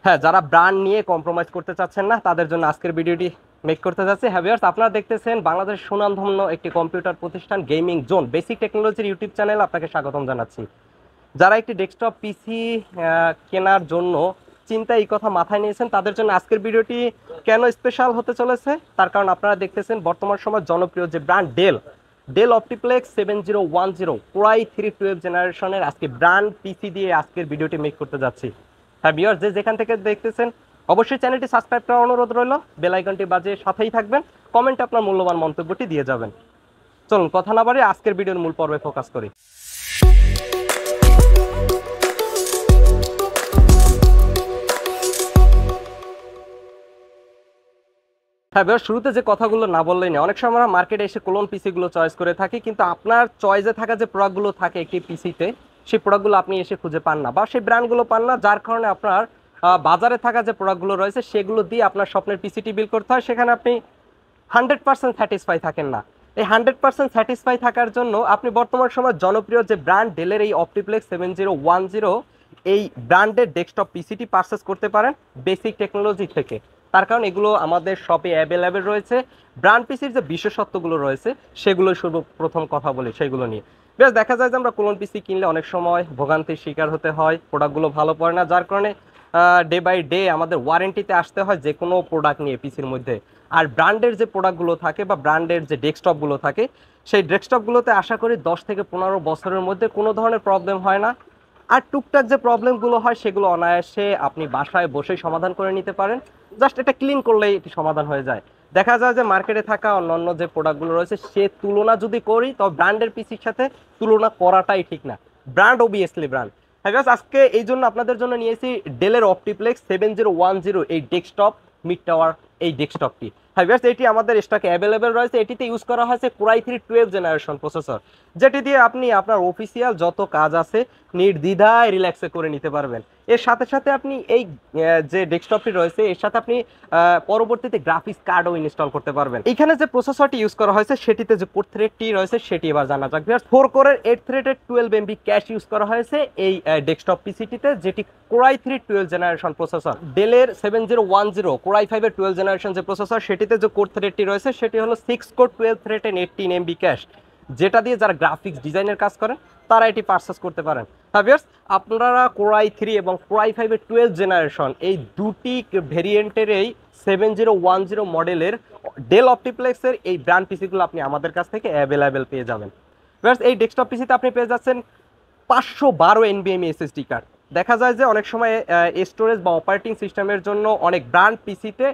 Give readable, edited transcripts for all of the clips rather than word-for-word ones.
হ্যাঁ, যারা ব্র্যান্ড নিয়ে কম্প্রোমাইজ করতে চাচ্ছেন না তাদের জন্য আজকের ভিডিওটি মেক করতে যাচ্ছি। হ্যাঁ ভিউয়ার্স, আপনারা দেখতেছেন বাংলাদেশের সুনামধন্য একটি কম্পিউটার প্রতিষ্ঠান গেমিং জোন বেসিক টেকনোলজির ইউটিউব চ্যানেল, আপনাকে স্বাগতম জানাচ্ছি। যারা একটি ডেস্কটপ পিসি কেনার জন্য চিন্তা এই কথা মাথায় নিয়েছেন তাদের জন্য আজকের ভিডিওটি কেন স্পেশাল হতে চলেছে তার কারণ আপনারা দেখতেছেন বর্তমান সময় জনপ্রিয় যে ব্র্যান্ড ডেল অপটিপ্লেক্স 7010 কোরাই 3 12 জেনারেশনের আজকে ব্র্যান্ড পিসি দিয়ে আজকের ভিডিওটি মেক করতে যাচ্ছি। হ্যাঁ ভিউয়ার্স, যে যেখান থেকে দেখতেছেন অবশ্যই চ্যানেলটি সাবস্ক্রাইব করার অনুরোধ রইল, বেল আইকনটি বাজিয়ে সাথেই থাকবেন, কমেন্টে আপনার মূল্যবান মন্তব্যটি দিয়ে যাবেন। চলুন কথা না বাড়িয়ে আজকের ভিডিওর মূল পর্বে ফোকাস করি। হ্যাঁ বেশ, শুরুতে যে কথাগুলো না বললেই না, অনেক সময় আমরা মার্কেটে এসে ক্লোন পিসিগুলো চয়েস করে থাকি, কিন্তু আপনার চয়েসে থাকা যে প্রোডাক্টগুলো থাকে একটি পিসিতে সেই প্রোডাক্টগুলো আপনি এসে খুঁজে পান না বা সেই ব্র্যান্ডগুলো পান না, যার কারণে আপনার বাজারে থাকা যে প্রোডাক্টগুলো রয়েছে সেগুলো দিয়ে আপনার স্বপ্নের পিসিটি বিল্ড করতে হয়, সেখানে আপনি 100% স্যাটিসফাই থাকেন না। এই 100% স্যাটিসফাই থাকার জন্য আপনি বর্তমান সময় জনপ্রিয় যে ব্র্যান্ড ডেলের এই অপটিপ্লেক্স 7010 এই ব্র্যান্ডের ডেস্কটপ পিসিটি পারচেস করতে পারেন বেসিক টেকনোলজি থেকে। তার কারণ এগুলো আমাদের শপে অ্যাভেলেবেল রয়েছে। ব্র্যান্ড পিসির যে বিশেষত্বগুলো রয়েছে সেগুলো সর্বপ্রথম কথা বলি সেগুলো নিয়ে। বেশ, দেখা যায় যে আমরা ক্লোন পিসি কিনলে অনেক সময় ভোগান্তির শিকার হতে হয়, প্রোডাক্টগুলো ভালো পড়ে না, যার কারণে ডে বাই ডে আমাদের ওয়ারেন্টিতে আসতে হয় যে কোনো প্রোডাক্ট নিয়ে পিসির মধ্যে। আর ব্র্যান্ডের যে প্রোডাক্টগুলো থাকে বা ব্র্যান্ডের যে ডেস্কটপগুলো থাকে সেই ডেস্কটপগুলোতে আশা করি 10 থেকে 15 বছরের মধ্যে কোনো ধরনের প্রবলেম হয় না। আর টুকটাক যে প্রবলেমগুলো হয় সেগুলো অনায়াসে আপনি বাসায় বসেই সমাধান করে নিতে পারেন, জাস্ট এটা ক্লিন করলেই এটি সমাধান হয়ে যায়। দেখা যায় যে মার্কেটে থাকা অন্যান্য যে প্রোডাক্টগুলো রয়েছে সে তুলনা যদি করি তবে ব্র্যান্ডের পিসির সাথে তুলনা করাটাই ঠিক না। Brand obviously brand. হ্যাঁ আজকে এই জন্য আপনাদের জন্য নিয়েছি ডেলের অপটিপ্লেক্স 7010 এই ডেস্কটপ মিড টাওয়ার এই ডেস্কটপটি। হ্যাঁ এটি আমাদের স্টকে অ্যাভেলেবেল রয়েছে। এটিতে ইউজ করা হয়েছে কোরাই 3 12 জেনারেশন প্রসেসর, যেটি দিয়ে আপনি আপনার অফিসিয়াল যত কাজ আছে নির্দ্বিধায় রিল্যাক্সে করে নিতে পারবেন। এর সাথে সাথে আপনি এই যে ডেস্কটপটি রয়েছে এর সাথে আপনি পরবর্তীতে গ্রাফিক্স কার্ডও ইনস্টল করতে পারবেন। এখানে যে প্রসেসরটি ইউজ করা হয়েছে সেটিতে যে কোর থ্রেডটি রয়েছে সেটি এবার জানা যাক। 4 কোরের 8 থ্রেডের 12 MB ক্যাশ ইউজ করা হয়েছে এই ডেস্কটপ পিসিটিতে, যেটি কোরাই 3 12 জেনারেশন প্রসেসর। ডেলের 7010 কোরাই 5 এর 12 জেনারেশন যে প্রসেসর সেটিতে যে কোর থ্রেডটি রয়েছে সেটি হলো 6 core 12 thread and 18 MB cache, যেটা দিয়ে যারা গ্রাফিক্স ডিজাইনের কাজ করেন তারা এটি পারচেস করতে পারেন। ভিউয়ার্স, আপনারা কোরাই 3 এবং কোরাই 5 এর 12 জেনারেশন এই দুটি ভেরিয়েন্টের এই 7010 মডেলের ডেল অপটিপ্লেক্সের এই ব্র্যান্ড পিসিগুলো আপনি আমাদের কাছ থেকে অ্যাভেলেবেল পেয়ে যাবেন। ভিউয়ার্স, এই ডেস্কটপ পিসিতে আপনি পেয়ে যাচ্ছেন 512 NVMe SSD কার্ড। দেখা যায় যে অনেক সময় স্টোরেজ বা অপারেটিং সিস্টেমের জন্য অনেক ব্র্যান্ড পিসিতে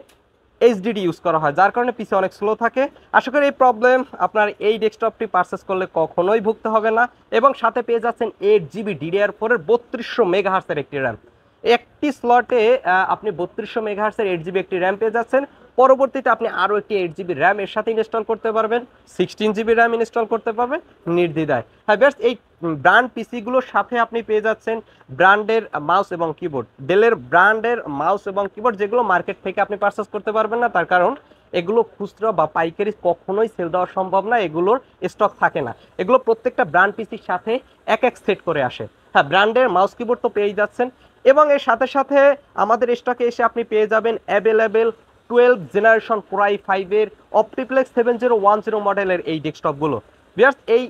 এইচডিডি ইউজ করা হয়, যার কারণে পিসি অনেক স্লো থাকে। আশা করি এই প্রবলেম আপনার এই ডেস্কটপটি পারচেস করলে কখনোই ভুগতে হবে না। এবং সাথে পেয়ে যাচ্ছেন 8GB DDR4 এর 3200 মেগাহার্টসের একটি র্যাম। একটি স্লটে আপনি 3200 মেগাহার্টসের 8GB একটি র্যাম পেয়ে যাচ্ছেন। পরবর্তীতে আপনি আরও একটি 8GB র্যাম এর সাথে ইনস্টল করতে পারবেন, 16GB র্যাম ইনস্টল করতে পারবেন নির্দ্বিধায়। হ্যাঁ বেশ, এই ব্র্যান্ড পিসিগুলোর সাথে আপনি পেয়ে যাচ্ছেন ব্র্যান্ডের মাউস এবং কিবোর্ড। ডেলের ব্র্যান্ডের মাউস এবং কিবোর্ড যেগুলো মার্কেট থেকে আপনি পারচেস করতে পারবেন না, তার কারণ এগুলো খুচরা বা পাইকারি কখনোই সেল দেওয়া সম্ভব না, এগুলোর স্টক থাকে না। এগুলো প্রত্যেকটা ব্র্যান্ড পিসির সাথে এক এক সেট করে আসে। হ্যাঁ, ব্র্যান্ডের মাউস কিবোর্ড তো পেয়েই যাচ্ছেন এবং এর সাথে সাথে আমাদের স্টকে এসে আপনি পেয়ে যাবেন অ্যাভেলেবেল 12 জেনারেশন কোরাই 5 এর অপটিপ্লেক্স 7010 মডেলের এই ডেস্কটপগুলো। ভিউয়ার্স, এই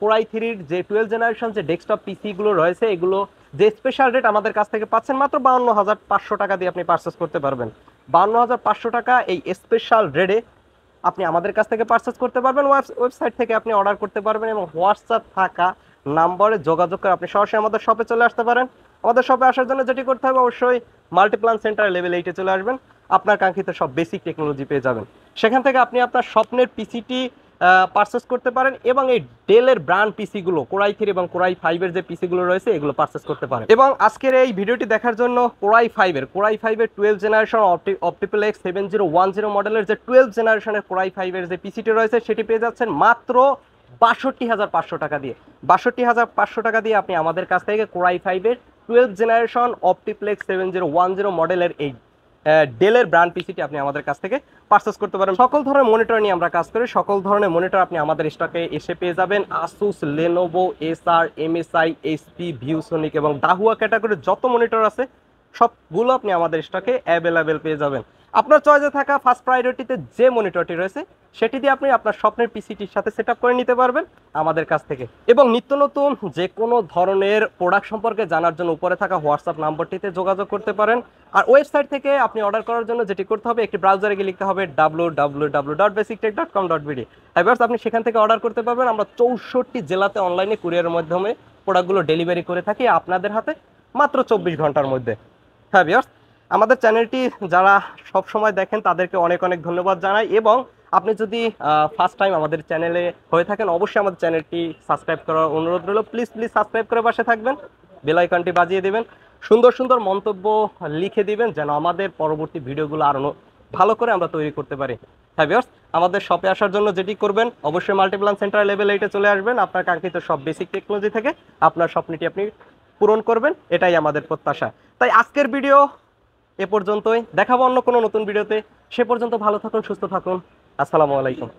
কোরাই 3 যে 12 জেনারেশন যে ডেস্কটপ পিসিগুলো রয়েছে এগুলো যে স্পেশাল রেট আমাদের কাছ থেকে পাচ্ছেন মাত্র 52,500 টাকা দিয়ে আপনি পারচেস করতে পারবেন। 52,500 টাকা এই স্পেশাল রেটে আপনি আমাদের কাছ থেকে পারচেস করতে পারবেন। ওয়েবসাইট থেকে আপনি অর্ডার করতে পারবেন এবং হোয়াটসঅ্যাপ থাকা নাম্বারে যোগাযোগ করে আপনি সরাসরি আমাদের শপে চলে আসতে পারেন। আমাদের শপে আসার জন্য যেটি করতে হবে, অবশ্যই মাল্টিপ্লান সেন্টার লেভেল 8-এ চলে আসবেন। আপনার কাঙ্ক্ষিত সব বেসিক টেকনোলজি পেয়ে যাবেন। সেখান থেকে আপনি আপনার স্বপ্নের পিসিটি পারচেস করতে পারেন এবং এই ডেলের ব্র্যান্ড পিসিগুলো কোরাই 3 এবং কোরাই 5 এর যে পিসিগুলো রয়েছে এগুলো পারচেস করতে পারেন। এবং আজকের এই ভিডিওটি দেখার জন্য কোরাই 5 এর 12 জেনারেশন অপটিপ্লেক্স 7010 মডেলের যে 12 জেনারেশনের কোরাই 5 এর যে পিসিটি রয়েছে সেটি পেয়ে যাচ্ছেন মাত্র 62,500 টাকা দিয়ে। 62,500 টাকা দিয়ে আপনি আমাদের কাছ থেকে কোরাই 5 এর 12 জেনারেশন অপটিপ্লেক্স 7010 মডেলের এই ডেলের ব্র্যান্ড পিসিটি আপনি আমাদের কাছ থেকে পারচেস করতে পারেন। সকল ধরনের মনিটর নিয়ে আমরা কাজ করি, সকল ধরনের মনিটর আপনি আমাদের স্টকে এসে পেয়ে যাবেন। Asus, Lenovo, SR, MSI, HP, ViewSonic এবং দাহুয়া ক্যাটাগরির যত মনিটর আছে সবগুলো আপনি আমাদের স্টকে অ্যাভেলেবেল পেয়ে যাবেন। আপনার চয়েসে থাকা ফার্স্ট প্রায়োরিটিতে যে মনিটরটি রয়েছে সেটি দিয়ে আপনি আপনার স্বপ্নের পিসিটির সাথে সেট করে নিতে পারবেন আমাদের কাছ থেকে। এবং নিত্য নতুন যে কোনো ধরনের প্রোডাক্ট সম্পর্কে জানার জন্য উপরে থাকা হোয়াটসঅ্যাপ নাম্বারটিতে যোগাযোগ করতে পারেন। আর ওয়েবসাইট থেকে আপনি অর্ডার করার জন্য যেটি করতে হবে, একটি ব্রাউজারে গিয়ে লিখতে হবে www.basictech.com.bd। ভিউয়ার্স, আপনি সেখান থেকে অর্ডার করতে পারবেন। আমরা 64 জেলাতে অনলাইনে কুরিয়ারের মাধ্যমে প্রোডাক্টগুলো ডেলিভারি করে থাকি আপনাদের হাতে মাত্র 24 ঘন্টার মধ্যে। হ্যাঁ ভিউয়ার্স, আমাদের চ্যানেলটি যারা সব সময় দেখেন তাদেরকে অনেক অনেক ধন্যবাদ জানাই। এবং আপনি যদি ফার্স্ট টাইম আমাদের চ্যানেলে হয়ে থাকেন, অবশ্যই আমাদের চ্যানেলটি সাবস্ক্রাইব করার অনুরোধ রইল। প্লিজ সাবস্ক্রাইব করে পাশে থাকবেন, বেল আইকনটি বাজিয়ে দেবেন, সুন্দর সুন্দর মন্তব্য লিখে দিবেন যেন আমাদের পরবর্তী ভিডিওগুলো আরও ভালো করে আমরা তৈরি করতে পারি। হ্যাঁ ভিউয়ার্স, আমাদের শপে আসার জন্য যেটি করবেন, অবশ্যই মাল্টিপ্লান সেন্টার লেভেল 8-এ চলে আসবেন। আপনার কাঙ্ক্ষিত সব বেসিক টেকনোলজি থেকে আপনার স্বপ্নটি আপনি পূরণ করবেন, এটাই আমাদের প্রত্যাশা। তাই আজকের ভিডিও এ পর্যন্তই, দেখাবো অন্য কোনো নতুন ভিডিওতে। সে পর্যন্ত ভালো থাকুন, সুস্থ থাকুন। আসসালামু আলাইকুম।